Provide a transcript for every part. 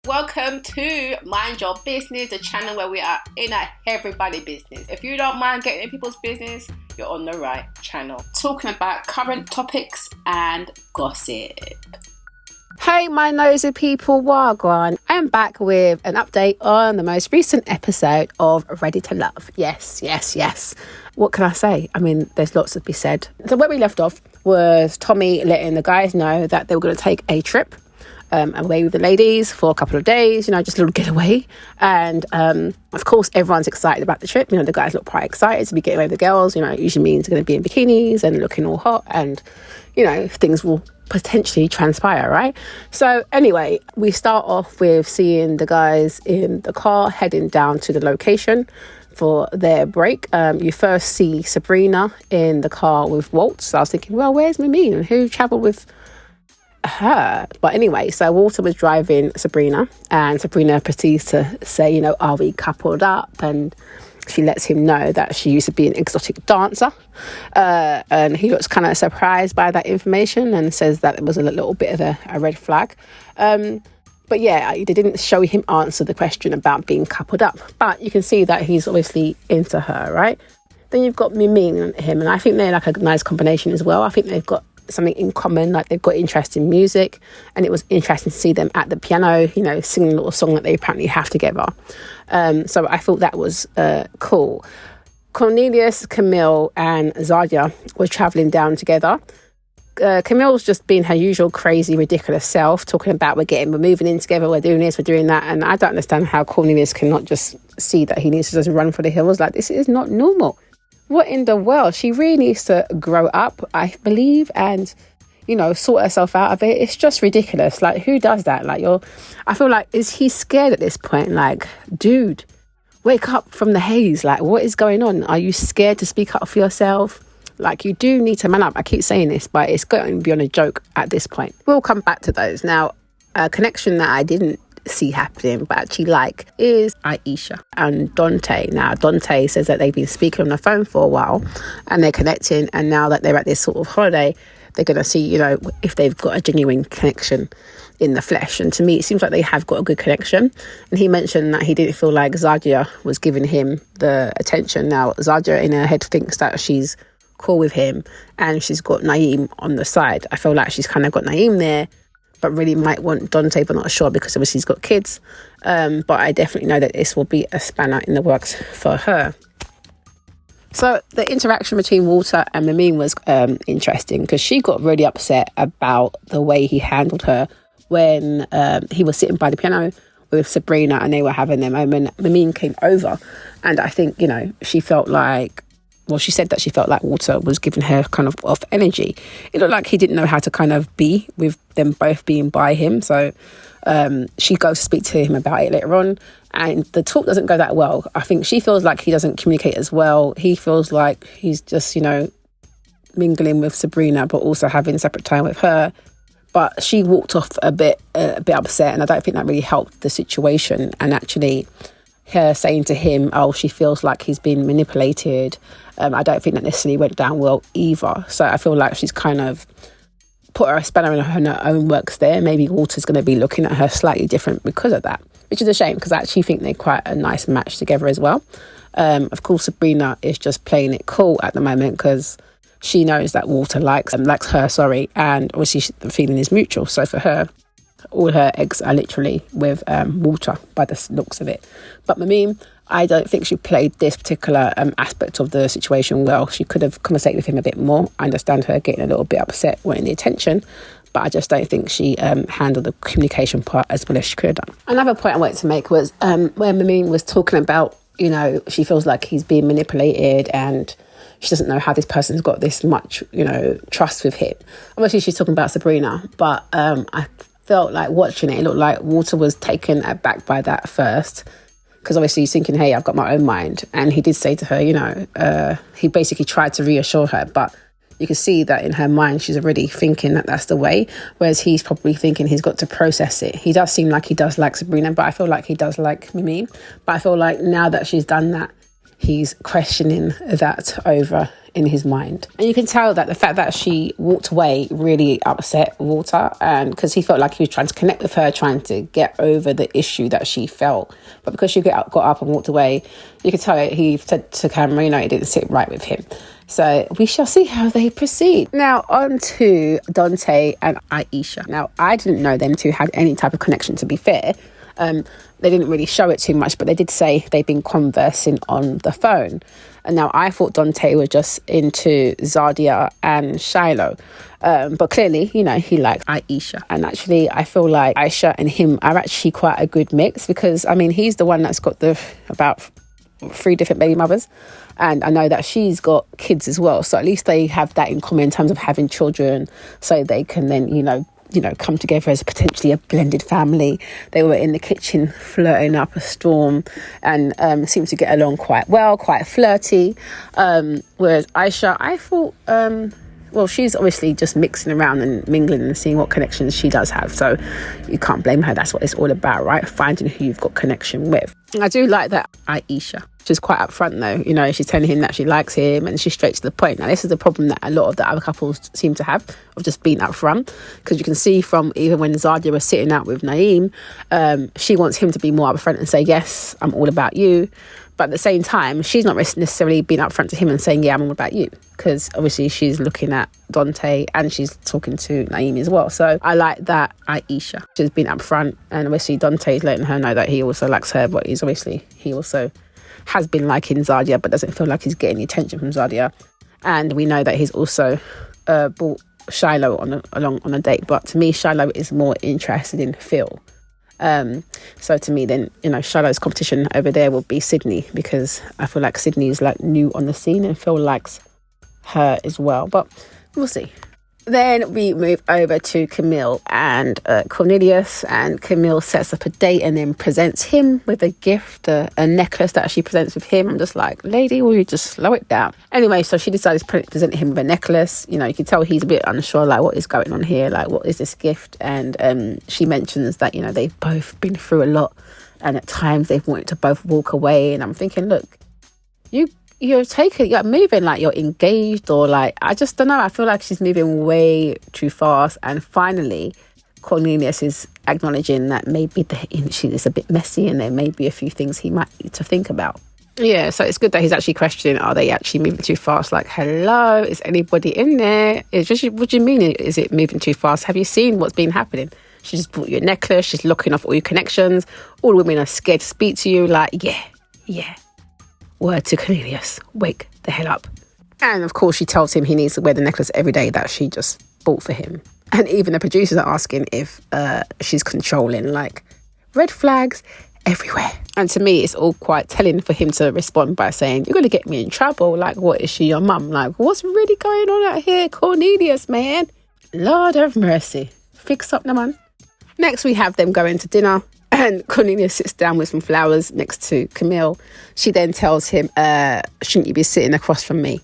Welcome to Mind Your Business, the channel where we are in everybody's business. If you don't mind getting in people's business, you're on the right channel. Talking about current topics and gossip. Hey, my nosy people, Wagwan. I am back with an update on the most recent episode of Ready to Love. Yes. What can I say? I mean, there's lots to be said. So where we left off was Tommy letting the guys know that they were going to take a trip away with the ladies for a couple of days, just a little getaway. And of course, everyone's excited about the trip. The guys look quite excited to be getting away with the girls. It usually means they're going to be in bikinis and looking all hot, and things will potentially transpire, right? So anyway, we start off with seeing the guys in the car heading down to the location for their break. You first see Sabrina in the car with Walt. So I was thinking, well, where's Mimine and who travelled with her? But anyway, so Walter was driving Sabrina, and Sabrina proceeds to say, are we coupled up? And she lets him know that she used to be an exotic dancer, and he looks kind of surprised by that information and says that it was a little bit of a red flag. But yeah, they didn't show him answer the question about being coupled up, but you can see that he's obviously into her, right? Then you've got Mimine and him, and I think they're like a nice combination as well. I think they've got something in common, like they've got interest in music, and it was interesting to see them at the piano, singing a little song that they apparently have together. So I thought that was cool. Cornelius, Camille and Zarya were travelling down together. Camille's just being her usual crazy, ridiculous self, talking about we're moving in together, we're doing this, we're doing that, and I don't understand how Cornelius cannot just see that he needs to just run for the hills. Like, this is not normal. What in the world? She really needs to grow up, I believe, and, sort herself out of it. It's just ridiculous. Like, who does that? Like, I feel like, is he scared at this point? Like, dude, wake up from the haze. Like, what is going on? Are you scared to speak up for yourself? Like, you do need to man up. I keep saying this, but it's going beyond a joke at this point. We'll come back to those. Now, a connection that I didn't see happening but actually like is Aisha and Dante. Now, Dante says that they've been speaking on the phone for a while and they're connecting, and now that they're at this sort of holiday, they're going to see, if they've got a genuine connection in the flesh. And to me, it seems like they have got a good connection. And he mentioned that he didn't feel like Zarya was giving him the attention. Now, Zarya in her head thinks that she's cool with him and she's got Naeem on the side. I feel like she's kind of got Naeem there, but really might want Dante, but not sure because obviously he's got kids. But I definitely know that this will be a spanner in the works for her. So the interaction between Walter and Mimine was interesting, because she got really upset about the way he handled her when he was sitting by the piano with Sabrina and they were having their moment. Mimine came over, and I think, she felt like, she said that she felt like Walter was giving her kind of off energy. It looked like he didn't know how to kind of be with them both being by him. So she goes to speak to him about it later on, and the talk doesn't go that well. I think she feels like he doesn't communicate as well. He feels like he's just, mingling with Sabrina, but also having separate time with her. But she walked off a bit upset, and I don't think that really helped the situation. And actually, her saying to him, she feels like he's been manipulated, I don't think that necessarily went down well either. So I feel like she's kind of put her spanner in her own works there. Maybe Walter's going to be looking at her slightly different because of that, which is a shame, because I actually think they're quite a nice match together as well. Of course, Sabrina is just playing it cool at the moment because she knows that Walter likes her, and obviously the feeling is mutual. So for her, all her eggs are literally with Walter by the looks of it. But Mimine, I don't think she played this particular aspect of the situation well. She could have conversated with him a bit more. I understand her getting a little bit upset, wanting the attention, but I just don't think she handled the communication part as well as she could have done. Another point I wanted to make was where Mimine was talking about, she feels like he's being manipulated and she doesn't know how this person's got this much, trust with him. Obviously, she's talking about Sabrina, but I felt like watching it looked like Walter was taken aback by that first, because obviously he's thinking, hey, I've got my own mind. And he did say to her, he basically tried to reassure her, but you can see that in her mind she's already thinking that that's the way, whereas he's probably thinking he's got to process it. He does seem like he does like Sabrina, but I feel like he does like Mimine. But I feel like now that she's done that, he's questioning that over, in his mind. And you can tell that the fact that she walked away really upset Walter, and because he felt like he was trying to connect with her, trying to get over the issue that she felt. But because she got up and walked away, you could tell he said to camera, it didn't sit right with him. So we shall see how they proceed. Now on to Dante and Aisha. Now I didn't know them two had any type of connection, to be fair. They didn't really show it too much, but they did say they've been conversing on the phone. And now I thought Dante was just into Zarya and Shiloh. But clearly, he liked Aisha. And actually, I feel like Aisha and him are actually quite a good mix because, he's the one that's got about 3 different baby mothers. And I know that she's got kids as well. So at least they have that in common in terms of having children. So they can then, come together as potentially a blended family. They were in the kitchen flirting up a storm and seemed to get along quite well, quite flirty. Whereas Aisha, I thought, she's obviously just mixing around and mingling and seeing what connections she does have. So you can't blame her. That's what it's all about, right? Finding who you've got connection with. I do like that Aisha. She's quite upfront though. She's telling him that she likes him and she's straight to the point. Now, this is the problem that a lot of the other couples seem to have of just being upfront, because you can see from even when Zarya was sitting out with Naeem, she wants him to be more upfront and say, yes, I'm all about you. But at the same time, she's not necessarily being upfront to him and saying, yeah, I'm all about you. Because obviously she's looking at Dante and she's talking to Naeem as well. So I like that Aisha. She's been upfront, and obviously Dante's letting her know that he also likes her, but he also has been liking Zarya, but doesn't feel like he's getting the attention from Zarya. And we know that he's also brought Shiloh along on a date. But to me, Shiloh is more interested in Phil. So to me then, Shiloh's competition over there will be Sydney, because I feel like Sydney is like new on the scene and Phil likes her as well, but we'll see. Then we move over to Camille and Cornelius, and Camille sets up a date and then presents him with a gift, a necklace that she presents with him. I'm just like, lady, will you just slow it down? Anyway, so she decides to present him with a necklace. You can tell he's a bit unsure, like, what is going on here? Like, what is this gift? And she mentions that, they've both been through a lot, and at times they've wanted to both walk away. And I'm thinking, look, you're moving like you're engaged, or like, I just don't know. I feel like she's moving way too fast. And finally, Cornelius is acknowledging that maybe it's a bit messy and there may be a few things he might need to think about. Yeah, so it's good that he's actually questioning, are they actually moving too fast? Like, hello, is anybody in there? What do you mean, is it moving too fast? Have you seen what's been happening? She just bought you a necklace. She's locking off all your connections. All the women are scared to speak to you. Like, yeah. Word to Cornelius, wake the hell up. And of course she tells him he needs to wear the necklace every day that she just bought for him. And even the producers are asking if she's controlling, like, red flags everywhere. And to me, it's all quite telling for him to respond by saying, you're going to get me in trouble. Like, what, is she your mum? Like, what's really going on out here? Cornelius, man. Lord have mercy. Fix up the man. Next, we have them going to dinner. And Cornelius sits down with some flowers next to Camille. She then tells him, shouldn't you be sitting across from me?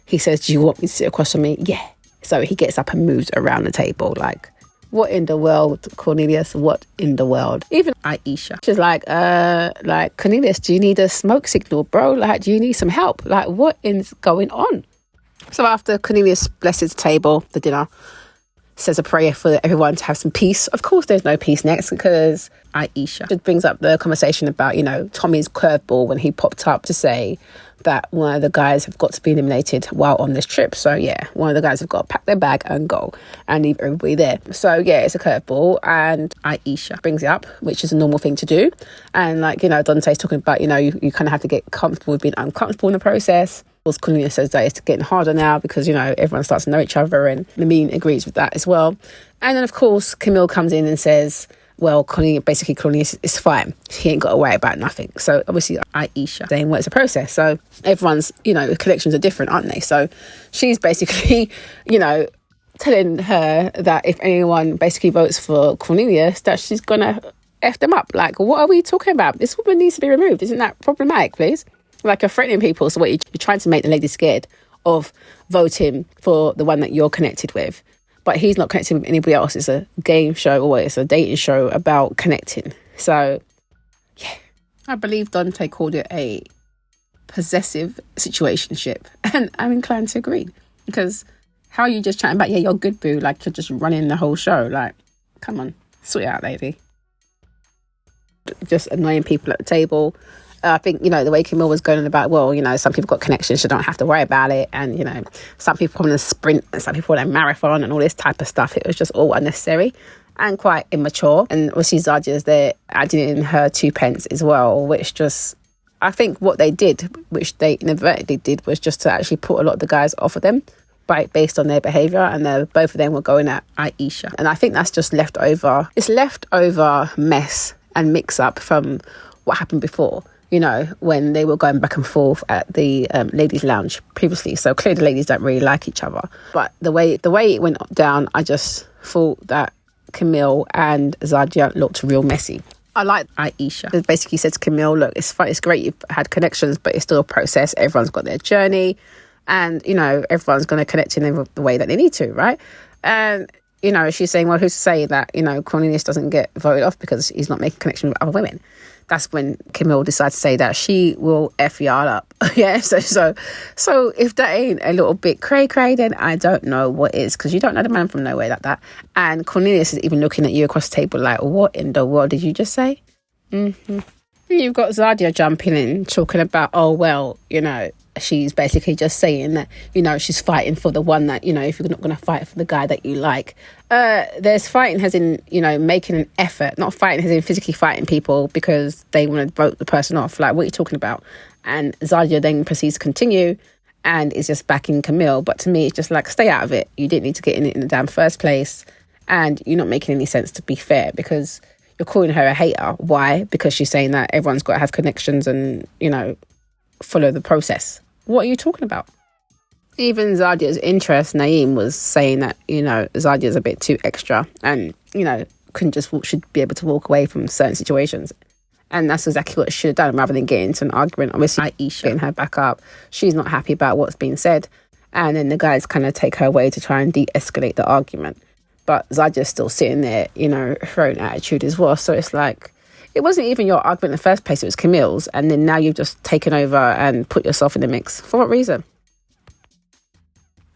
He says, do you want me to sit across from me? Yeah. So he gets up and moves around the table. Like, what in the world, Cornelius? What in the world? Even Aisha. She's like, Cornelius, do you need a smoke signal, bro? Like, do you need some help? Like, what is going on? So after Cornelius blesses the table, the dinner, says a prayer for everyone to have some peace. Of course, there's no peace next, because Aisha just brings up the conversation about, Tommy's curveball when he popped up to say that one of the guys have got to be eliminated while on this trip. So yeah, one of the guys have got to pack their bag and go and leave everybody there. So yeah, it's a curveball, and Aisha brings it up, which is a normal thing to do. And like, Dante's talking about, you kind of have to get comfortable with being uncomfortable in the process. Of course, Cornelia says that it's getting harder now because, everyone starts to know each other, and Lamine agrees with that as well. And then, of course, Camille comes in and says, well, Cornelius is fine. He ain't got to worry about nothing. So, obviously, Aisha saying, well, it's a process. So, everyone's, the collections are different, aren't they? So, she's basically, telling her that if anyone basically votes for Cornelius, that she's going to F them up. Like, what are we talking about? This woman needs to be removed. Isn't that problematic, please? Like, you're threatening people, so what, you're trying to make the lady scared of voting for the one that you're connected with. But he's not connected with anybody else. It's a game show, or it's a dating show about connecting. So, yeah. I believe Dante called it a possessive situationship. And I'm inclined to agree, because how are you just chatting about, yeah, you're good, boo, like you're just running the whole show? Like, come on, sort it out, lady. Just annoying people at the table. I think, the way Camille was going on about, well, some people got connections, so don't have to worry about it. And, some people want to sprint and some people want to marathon and all this type of stuff. It was just all unnecessary and quite immature. And obviously Zarya's there adding in her 2 pence as well, which just, I think what they did, which they inadvertently did, was just to actually put a lot of the guys off of them based on their behaviour. And both of them were going at Aisha. And I think that's just leftover mess and mix up from what happened before. When they were going back and forth at the ladies' lounge previously. So clearly the ladies don't really like each other. But the way it went down, I just thought that Camille and Zarya looked real messy. I like Aisha. It basically said to Camille, look, it's fine, it's great you've had connections, but it's still a process. Everyone's got their journey. And, everyone's going to connect in the way that they need to, right? And, she's saying, well, who's to say that, Cornelius doesn't get voted off because he's not making connection with other women? That's when Camille decides to say that she will F y'all up. Yeah, so if that ain't a little bit cray-cray, then I don't know what is, because you don't know the man from nowhere like that. And Cornelius is even looking at you across the table like, what in the world did you just say? Mm-hmm. You've got Zarya jumping in, talking about, oh, well, she's basically just saying that, she's fighting for the one that, if you're not going to fight for the guy that you like. There's fighting as in, making an effort, not fighting as in physically fighting people because they want to vote the person off. Like, what are you talking about? And Zarya then proceeds to continue and is just backing Camille. But to me, it's just like, stay out of it. You didn't need to get in it in the damn first place. And you're not making any sense, to be fair, because you're calling her a hater. Why? Because she's saying that everyone's got to have connections and, follow the process. What are you talking about? Even Zarya's interest, Naeem, was saying that, Zarya's a bit too extra and, should be able to walk away from certain situations. And that's exactly what she should have done rather than get into an argument. Obviously, Aisha getting her back up. She's not happy about what's being said. And then the guys kind of take her away to try and de-escalate the argument. But Zarya's still sitting there, throwing attitude as well. So it's like, it wasn't even your argument in the first place, it was Camille's. And then now you've just taken over and put yourself in the mix. For what reason?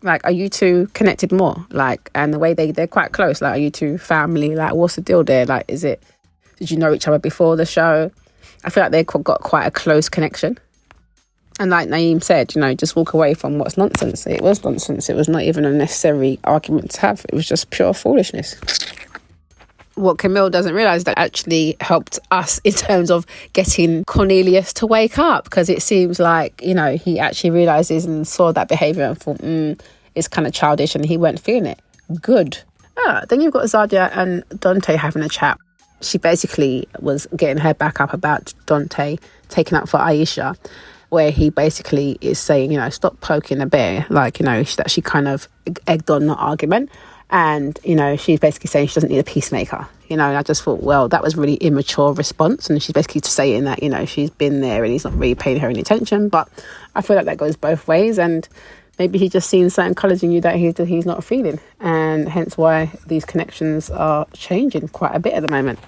Like, are you two connected more? Like, and the way they're quite close. Like, are you two family? Like, what's the deal there? Like, did you know each other before the show? I feel like they got quite a close connection. And like Naeem said, just walk away from what's nonsense. It was nonsense. It was not even a necessary argument to have. It was just pure foolishness. What Camille doesn't realise that actually helped us in terms of getting Cornelius to wake up, because it seems like, he actually realises and saw that behaviour and thought, it's kind of childish, and he weren't feeling it. Good. Then you've got Zarya and Dante having a chat. She basically was getting her back up about Dante taking up for Aisha, where he basically is saying, stop poking the bear. Like, that she kind of egged on the argument. And, she's basically saying she doesn't need a peacemaker. And I just thought, well, that was really immature response. And she's basically saying that, she's been there and he's not really paying her any attention. But I feel like that goes both ways. And maybe he's just seen certain colours in you that he's not feeling. And hence why these connections are changing quite a bit at the moment.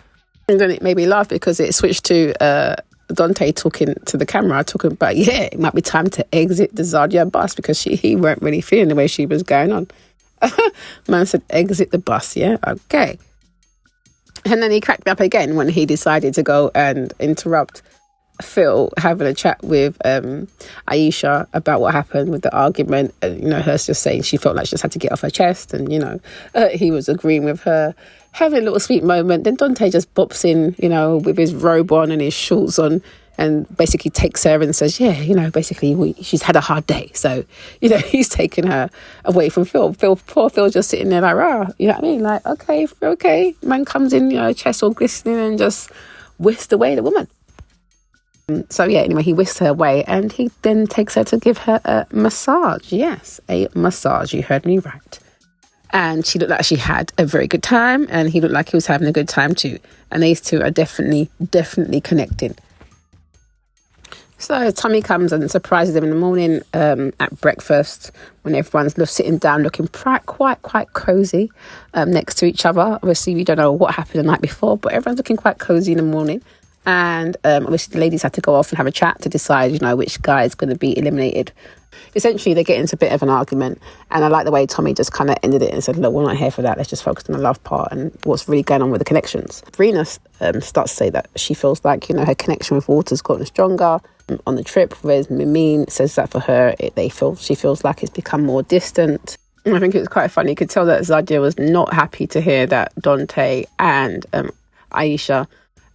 And then it made me laugh because it switched to Dante talking to the camera, talking about, it might be time to exit the Zarya bus, because he weren't really feeling the way she was going on. Man said, exit the bus, yeah? Okay. And then he cracked me up again when he decided to go and interrupt Phil having a chat with Aisha about what happened with the argument. And, her just saying she felt like she just had to get off her chest. And, he was agreeing with her, having a little sweet moment. Then Dante just bops in, with his robe on and his shorts on, and basically takes her and says, basically she's had a hard day. So, he's taking her away from Phil. Poor Phil just sitting there like, rah, you know what I mean? Like, okay. Man comes in, chest all glistening and just whisked away the woman. So, anyway, he whisks her away and he then takes her to give her a massage. Yes, a massage. You heard me right. And she looked like she had a very good time, and he looked like he was having a good time too. And these two are definitely connecting. So Tommy comes and surprises them in the morning at breakfast, when everyone's sitting down looking quite cosy next to each other. Obviously, we don't know what happened the night before, but everyone's looking quite cosy in the morning. And obviously the ladies had to go off and have a chat to decide, you know, which guy is going to be eliminated. Essentially, they get into a bit of an argument, and I like the way Tommy just kind of ended it and said, look, we're not here for that. Let's just focus on the love part and what's really going on with the connections. Sabrina starts to say that she feels like, you know, her connection with Walter's gotten stronger on the trip, whereas Mimine says that for her, she feels like it's become more distant. And I think it was quite funny. You could tell that Zarya was not happy to hear that Dante and Aisha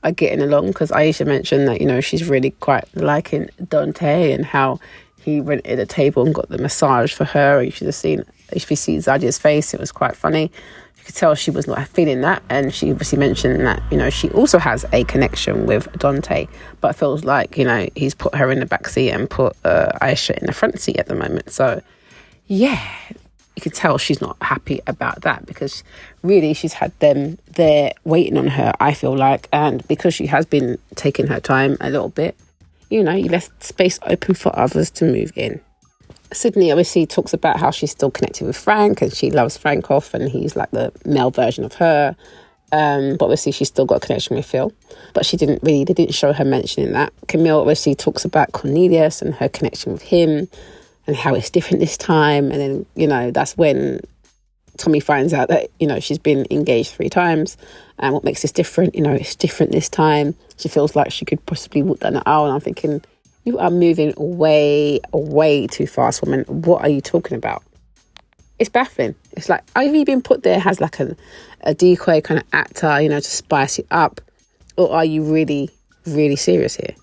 are getting along, because Aisha mentioned that, you know, she's really quite liking Dante and how he rented a table and got the massage for her. You should have seen, if you see Zarya's face, it was quite funny. You could tell she was not feeling that, and she obviously mentioned that, you know, she also has a connection with Dante, but feels like, you know, he's put her in the back seat and put Aisha in the front seat at the moment. So yeah, you could tell she's not happy about that, because really she's had them there waiting on her, I feel like, and because she has been taking her time a little bit, you know, you left space open for others to move in. Sydney obviously talks about how she's still connected with Frank and she loves Frank off and he's like the male version of her. But obviously she's still got a connection with Phil. But they didn't show her mentioning that. Camille obviously talks about Cornelius and her connection with him and how it's different this time. And then, you know, that's when Tommy finds out that, you know, she's been engaged 3 times. And what makes this different? You know, it's different this time. She feels like she could possibly walk down the aisle. And I'm thinking, you are moving way, way too fast, woman. What are you talking about? It's baffling. It's like, have you been put there as like a decoy kind of actor, you know, to spice it up? Or are you really, really serious here?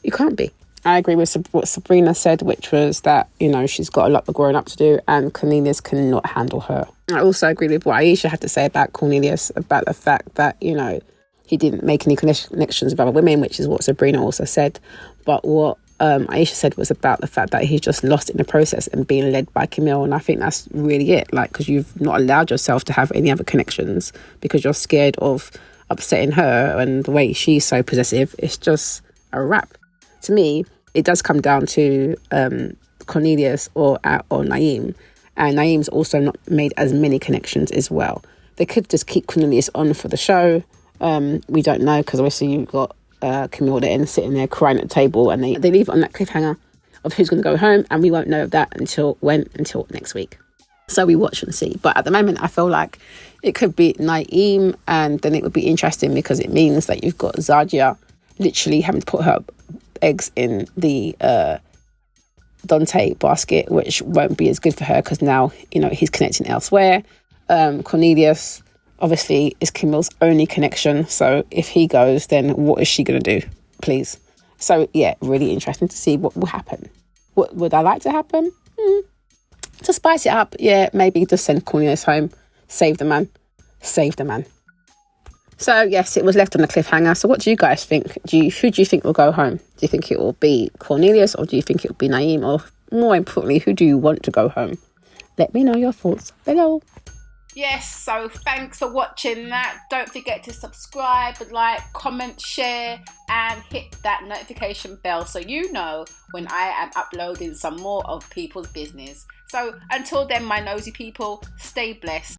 You can't be. I agree with what Sabrina said, which was that, you know, she's got a lot of growing up to do and Cornelius cannot handle her. I also agree with what Aisha had to say about Cornelius, about the fact that, you know, he didn't make any connections with other women, which is what Sabrina also said. But what Aisha said was about the fact that he's just lost in the process and being led by Camille. And I think that's really it, like, because you've not allowed yourself to have any other connections because you're scared of upsetting her, and the way she's so possessive, it's just a wrap. To me, it does come down to Cornelius or Naeem. And Naeem's also not made as many connections as well. They could just keep Cornelius on for the show. We don't know, because obviously you've got Camille there sitting there crying at the table, and they leave it on that cliffhanger of who's going to go home, and we won't know of that until next week. So we watch and see. But at the moment, I feel like it could be Naeem, and then it would be interesting because it means that you've got Zarya literally having to put her eggs in the Dante basket, which won't be as good for her because now, you know, he's connecting elsewhere. Cornelius obviously is Camille's only connection, so if he goes, then what is she going to do, please? So yeah, really interesting to see what will happen. What would I like to happen? To spice it up, yeah, maybe just send Cornelius home, save the man. So yes, it was left on a cliffhanger. So what do you guys think? Who do you think will go home? Do you think it will be Cornelius, or do you think it will be Naeem? Or more importantly, who do you want to go home? Let me know your thoughts below. Yes, so thanks for watching that. Don't forget to subscribe, like, comment, share, and hit that notification bell so you know when I am uploading some more of people's business. So until then, my nosy people, stay blessed.